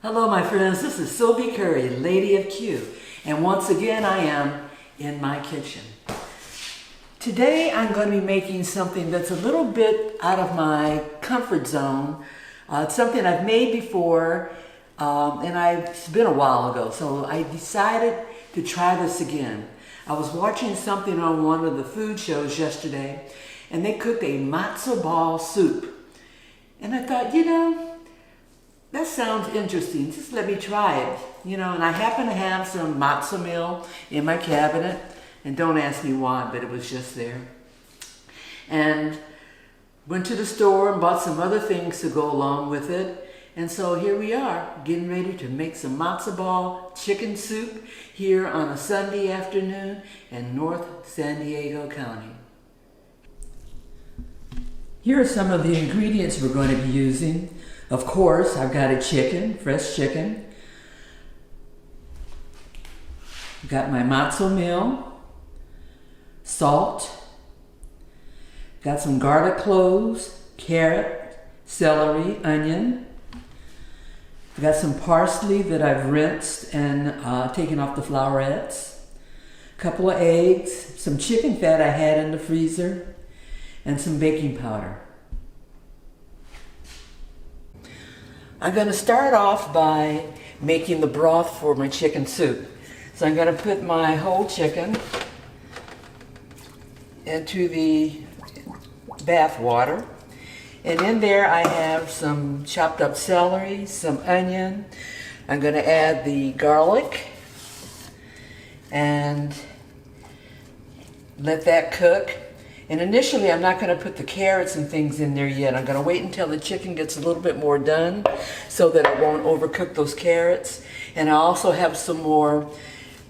Hello my friends, this is Sylvie Curry, Lady of Q, and once again I am in my kitchen. Today I'm going to be making something that's a little bit out of my comfort zone. It's something I've made before and it's been a while ago, so I decided to try this again. I was watching something on one of the food shows yesterday and they cooked a matzo ball soup. And I thought, that sounds interesting. Just let me try it. And I happen to have some matzo meal in my cabinet. And don't ask me why, but it was just there. And went to the store and bought some other things to go along with it. And so here we are, getting ready to make some matzo ball chicken soup here on a Sunday afternoon in North San Diego County. Here are some of the ingredients we're going to be using. Of course, I've got a chicken, fresh chicken. I've got my matzo meal, salt, got some garlic cloves, carrot, celery, onion. I've got some parsley that I've rinsed and taken off the flowerets. A couple of eggs, some chicken fat I had in the freezer, and some baking powder. I'm going to start off by making the broth for my chicken soup. So I'm going to put my whole chicken into the bath water. And in there I have some chopped up celery, some onion. I'm going to add the garlic and let that cook. And initially, I'm not going to put the carrots and things in there yet. I'm going to wait until the chicken gets a little bit more done so that it won't overcook those carrots. And I also have some more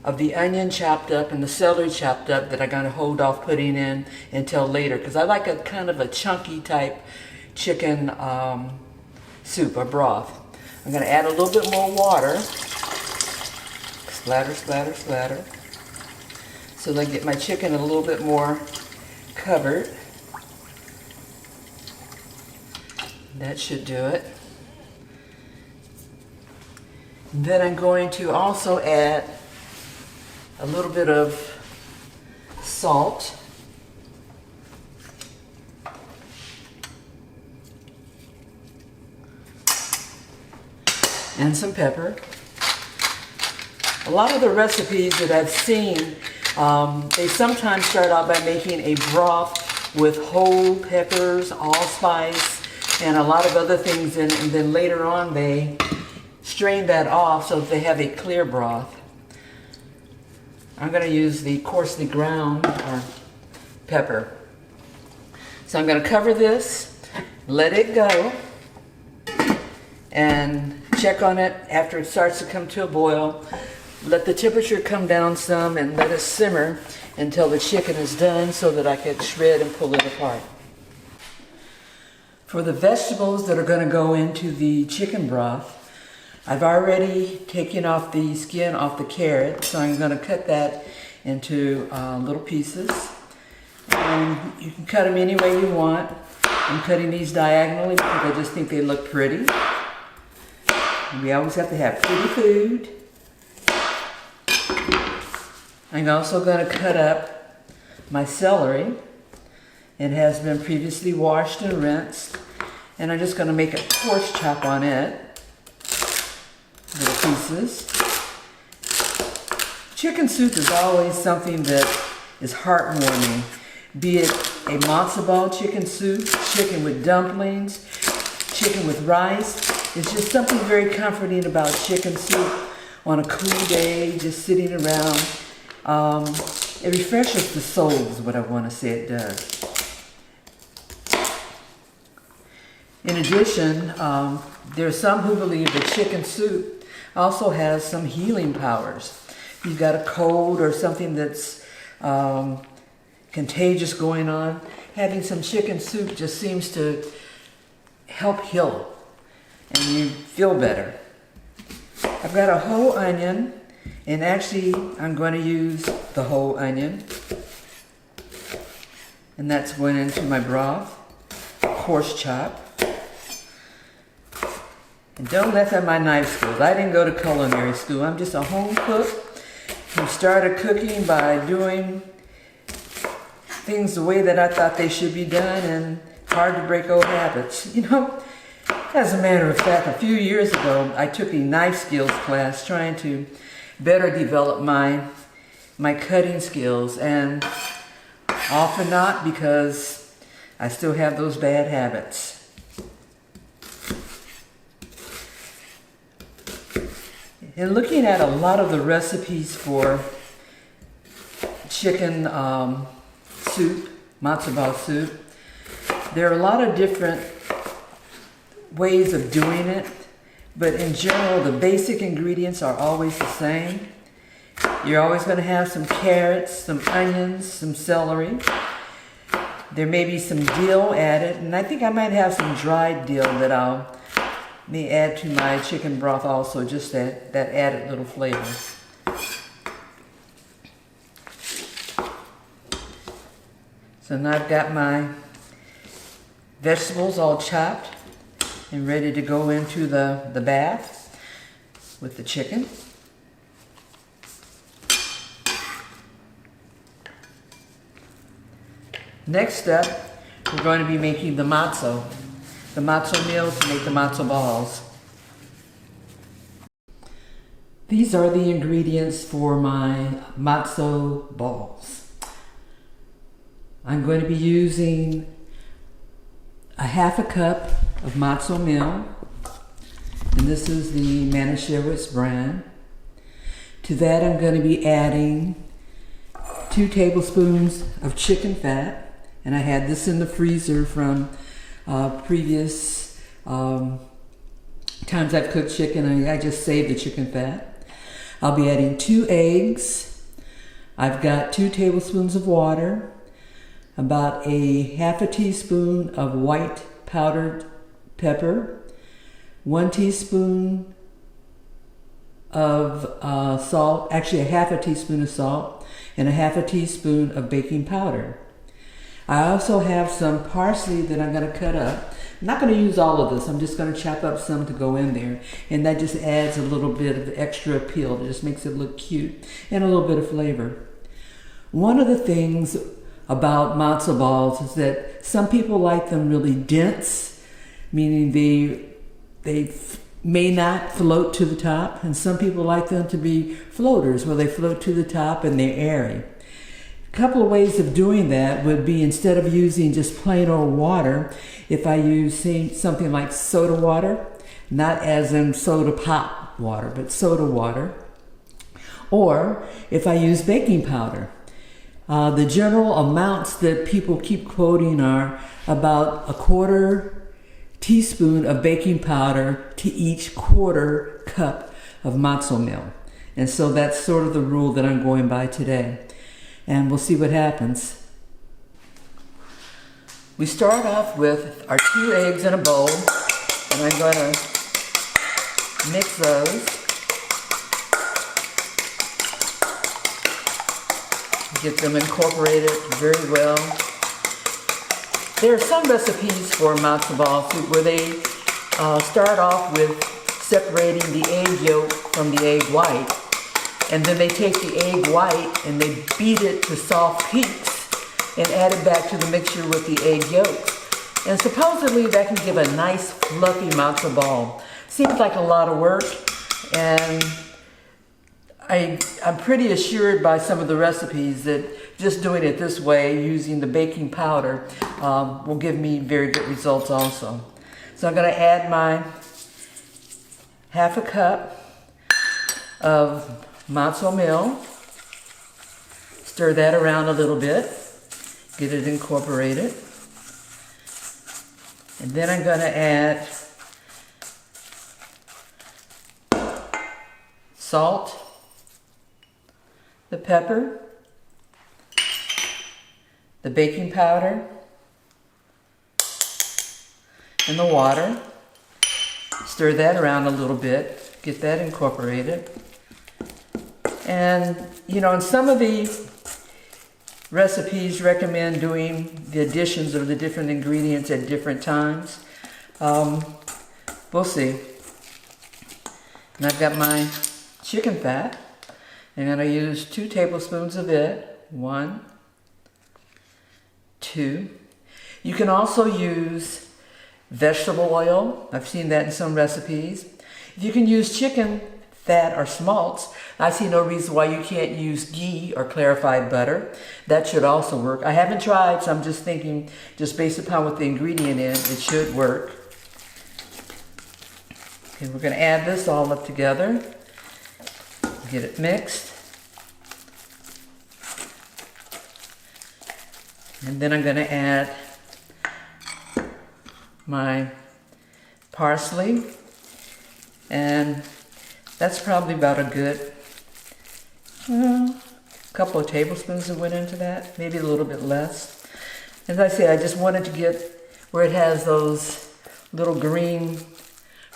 of the onion chopped up and the celery chopped up that I'm going to hold off putting in until later, because I like a kind of a chunky type chicken soup or broth. I'm going to add a little bit more water. Splatter, splatter, splatter. So that I get my chicken a little bit more covered. That should do it. And then I'm going to also add a little bit of salt. And some pepper. A lot of the recipes that I've seen, they sometimes start out by making a broth with whole peppers, allspice, and a lot of other things in it, and then later on they strain that off so that they have a clear broth. I'm going to use the coarsely ground pepper. So I'm going to cover this, let it go, and check on it after it starts to come to a boil. Let the temperature come down some and let it simmer until the chicken is done so that I can shred and pull it apart. For the vegetables that are going to go into the chicken broth, I've already taken off the skin off the carrot, so I'm going to cut that into little pieces. And you can cut them any way you want. I'm cutting these diagonally because I just think they look pretty. And we always have to have pretty food. I'm also going to cut up my celery. It has been previously washed and rinsed. And I'm just going to make a coarse chop on it. Little pieces. Chicken soup is always something that is heartwarming. Be it a matzo ball chicken soup, chicken with dumplings, chicken with rice. It's just something very comforting about chicken soup on a cool day, just sitting around. It refreshes the soul is what I want to say it does. In addition, there are some who believe that chicken soup also has some healing powers. If you've got a cold or something that's contagious going on, having some chicken soup just seems to help heal and you feel better. I've got a whole onion, and actually I'm going to use the whole onion, and that's going into my broth, coarse chop. And don't laugh at my knife skills. I didn't go to culinary school. I'm just a home cook who started cooking by doing things the way that I thought they should be done, and hard to break old habits. You know, as a matter of fact, a few years ago, I took a knife skills class trying to better develop my cutting skills, and often not, because I still have those bad habits. In looking at a lot of the recipes for chicken soup, matzo ball soup, there are a lot of different ways of doing it, but in general, the basic ingredients are always the same. You're always going to have some carrots, some onions, some celery. There may be some dill added, and I think I might have some dried dill that I may add to my chicken broth also, just that added little flavor. So now I've got my vegetables all chopped and ready to go into the bath with the chicken. Next up, we're going to be making the matzo meal to make the matzo balls. These are the ingredients for my matzo balls. I'm going to be using a half a cup of matzo meal, and this is the Manischewitz brand. To that, I'm going to be adding 2 tablespoons of chicken fat, and I had this in the freezer from previous times I've cooked chicken. I just saved the chicken fat. I'll be adding 2 eggs. I've got 2 tablespoons of water, about a half a teaspoon of white powdered pepper, 1 teaspoon of salt, actually a half a teaspoon of salt, and a half a teaspoon of baking powder. I also have some parsley that I'm going to cut up. I'm not going to use all of this. I'm just going to chop up some to go in there, and that just adds a little bit of extra appeal. It just makes it look cute and a little bit of flavor. One of the things about matzo balls is that some people like them really dense, meaning they may not float to the top, and some people like them to be floaters, where they float to the top and they're airy. A couple of ways of doing that would be, instead of using just plain old water, if I use something like soda water, not as in soda pop water, but soda water, or if I use baking powder. The general amounts that people keep quoting are about a 1/4 teaspoon of baking powder to each 1/4 cup of matzo meal. And so that's sort of the rule that I'm going by today. And we'll see what happens. We start off with our 2 eggs in a bowl, and I'm going to mix those. Get them incorporated very well. There are some recipes for matzo ball soup where they start off with separating the egg yolk from the egg white, and then they take the egg white and they beat it to soft peaks and add it back to the mixture with the egg yolk. And supposedly that can give a nice fluffy matzo ball. Seems like a lot of work, and I'm pretty assured by some of the recipes that just doing it this way, using the baking powder, will give me very good results also. So I'm going to add my half a cup of matzo meal. Stir that around a little bit. Get it incorporated. And then I'm going to add salt, the pepper, the baking powder, and the water. Stir that around a little bit, get that incorporated. And, you know, in some of the recipes recommend doing the additions of the different ingredients at different times. We'll see. And I've got my chicken fat. I'm going to use 2 tablespoons of it. 1, 2. You can also use vegetable oil. I've seen that in some recipes. If you can use chicken fat or schmaltz, I see no reason why you can't use ghee or clarified butter. That should also work. I haven't tried, so I'm just thinking, just based upon what the ingredient is, it should work. Okay, we're going to add this all up together. Get it mixed. And then I'm going to add my parsley, and that's probably about a good couple of tablespoons that went into that, maybe a little bit less. As I say, I just wanted to get where it has those little green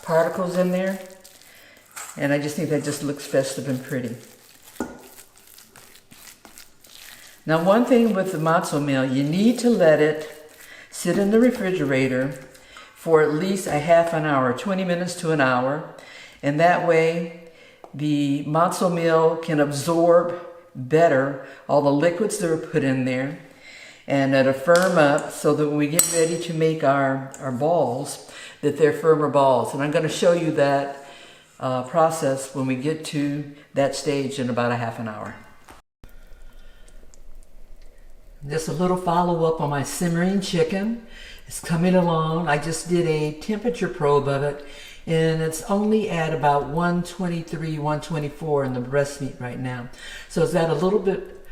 particles in there, and I just think that just looks festive and pretty. Now, one thing with the matzo meal, you need to let it sit in the refrigerator for at least a half an hour, 20 minutes to an hour, and that way the matzo meal can absorb better all the liquids that are put in there, and it'll firm up so that when we get ready to make our balls, that they're firmer balls. And I'm going to show you that process when we get to that stage in about a half an hour. Just a little follow-up on my simmering chicken. It's coming along. I just did a temperature probe of it, and it's only at about 123, 124 in the breast meat right now. So it's got a little bit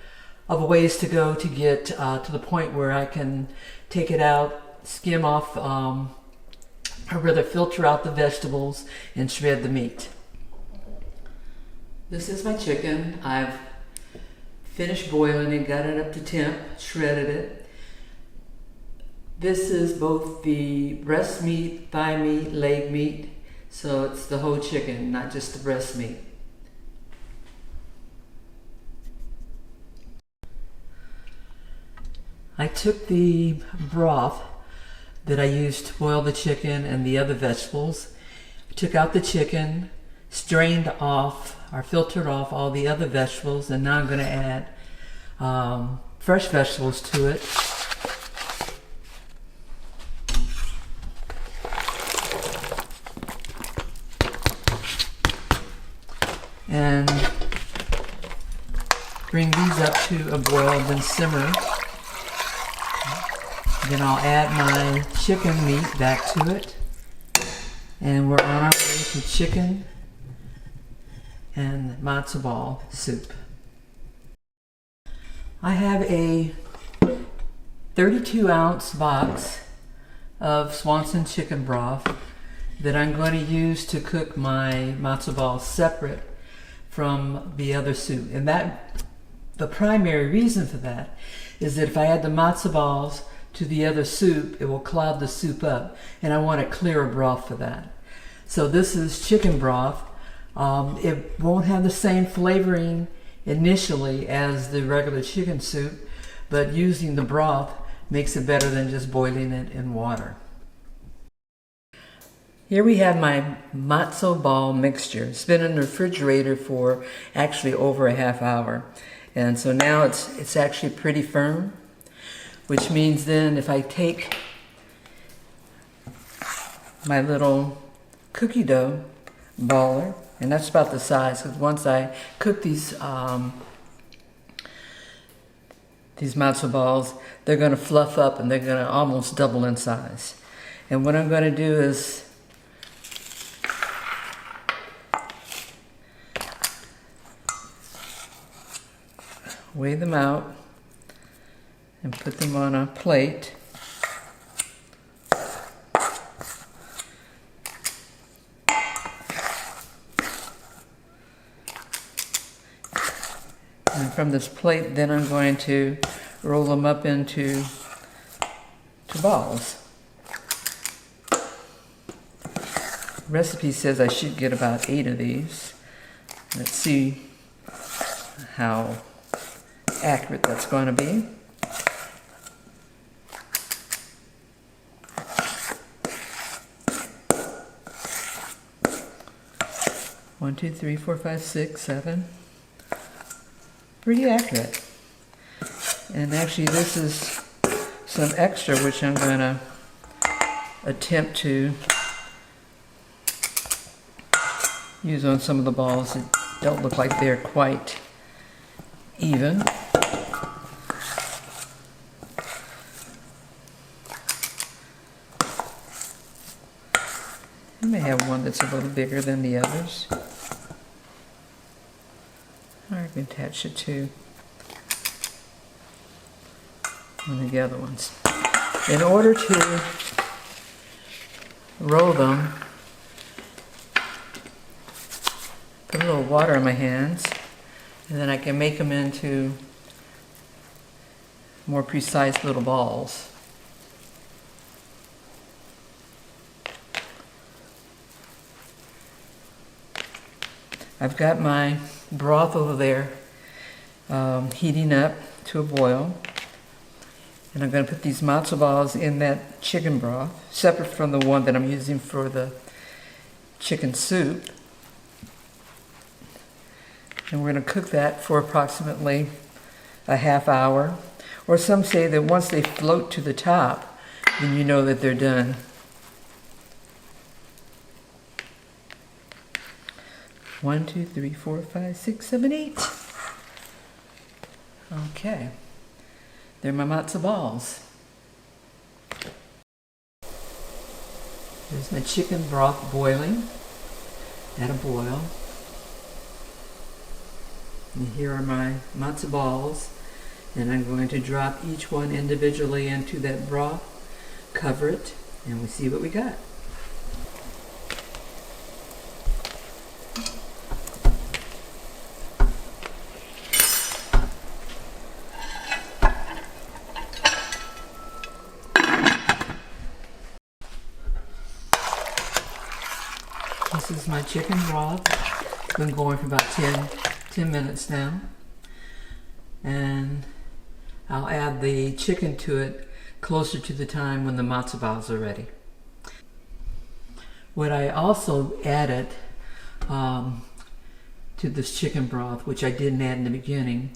of a ways to go to get to the point where I can take it out, skim off, or rather filter out the vegetables and shred the meat. This is my chicken. I've finished boiling it, got it up to temp, shredded it. This is both the breast meat, thigh meat, leg meat, so it's the whole chicken, not just the breast meat. I took the broth that I used to boil the chicken and the other vegetables, took out the chicken, strained off or filtered off all the other vegetables, and now I'm going to add fresh vegetables to it. And bring these up to a boil and then simmer. Then I'll add my chicken meat back to it. And we're on our way to chicken and matzo ball soup. I have a 32-ounce box of Swanson chicken broth that I'm going to use to cook my matzo balls separate from the other soup. And that, the primary reason for that is that if I add the matzo balls to the other soup, it will cloud the soup up, and I want a clearer broth for that. So this is chicken broth. It won't have the same flavoring initially as the regular chicken soup, but using the broth makes it better than just boiling it in water. Here we have my matzo ball mixture. It's been in the refrigerator for actually over a half hour, and so now it's actually pretty firm, which means then if I take my little cookie dough baller, and that's about the size, because once I cook these matzo balls, they're going to fluff up and they're going to almost double in size. And what I'm going to do is weigh them out and put them on a plate. And from this plate, then I'm going to roll them up into balls. The recipe says I should get about 8 of these. Let's see how accurate that's going to be. 1, 2, 3, 4, 5, 6, 7. Pretty accurate. And actually this is some extra which I'm going to attempt to use on some of the balls that don't look like they're quite even. I may have one that's a little bigger than the others. Or I can attach it to one of the other ones. In order to roll them, put a little water on my hands, and then I can make them into more precise little balls. I've got my broth over there heating up to a boil, and I'm going to put these matzo balls in that chicken broth, separate from the one that I'm using for the chicken soup. And we're going to cook that for approximately a half hour, or some say that once they float to the top, then you know that they're done. One, 2, 3, 4, 5, 6, 7, 8. Okay, they're my matzo balls. There's my chicken broth boiling at a boil. And here are my matzo balls, and I'm going to drop each one individually into that broth, cover it, and we see what we got. This is my chicken broth. It's been going for about 10 minutes now. And I'll add the chicken to it closer to the time when the matzo balls are ready. What I also added to this chicken broth, which I didn't add in the beginning,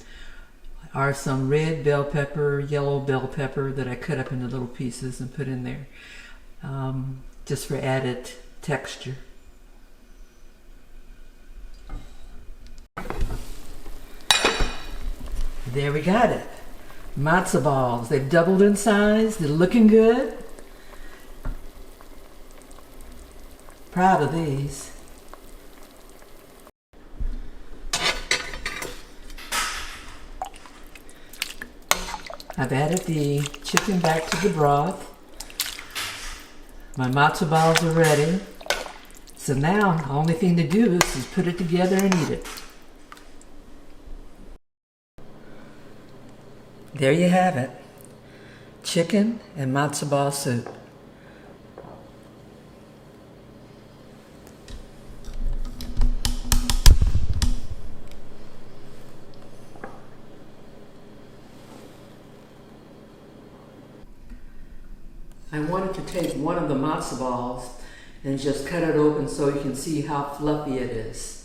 are some red bell pepper, yellow bell pepper that I cut up into little pieces and put in there, just for added texture. There we got it. Matzo balls. They've doubled in size. They're looking good. Proud of these. I've added the chicken back to the broth. My matzo balls are ready. So now, the only thing to do is put it together and eat it. There you have it. Chicken and matzo ball soup. I wanted to take one of the matzo balls and just cut it open so you can see how fluffy it is.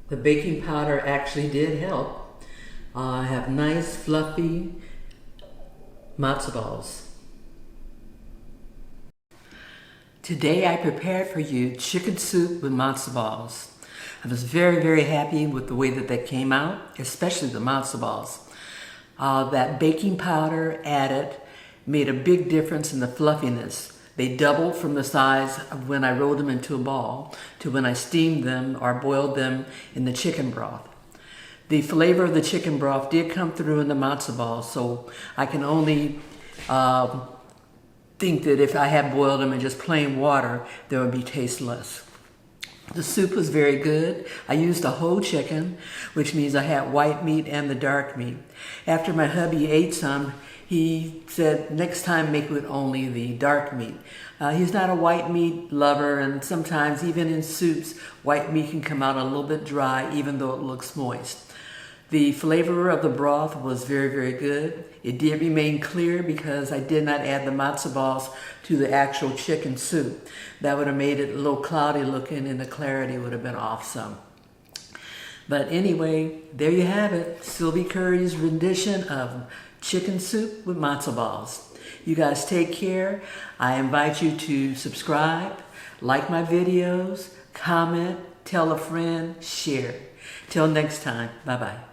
The baking powder actually did help. I have nice fluffy matzo balls. Today I prepared for you chicken soup with matzo balls. I was very, very happy with the way that they came out, especially the matzo balls. That baking powder added made a big difference in the fluffiness. They doubled from the size of when I rolled them into a ball to when I steamed them or boiled them in the chicken broth. The flavor of the chicken broth did come through in the matzo balls, so I can only think that if I had boiled them in just plain water, they would be tasteless. The soup was very good. I used a whole chicken, which means I had white meat and the dark meat. After my hubby ate some, He said next time make with only the dark meat. He's not a white meat lover, and sometimes even in soups, white meat can come out a little bit dry even though it looks moist. The flavor of the broth was very, very good. It did remain clear because I did not add the matzo balls to the actual chicken soup. That would have made it a little cloudy looking and the clarity would have been off some. But anyway, there you have it. Sylvie Curry's rendition of chicken soup with matzo balls. You guys take care. I invite you to subscribe, like my videos, comment, tell a friend, share. Till next time, bye-bye.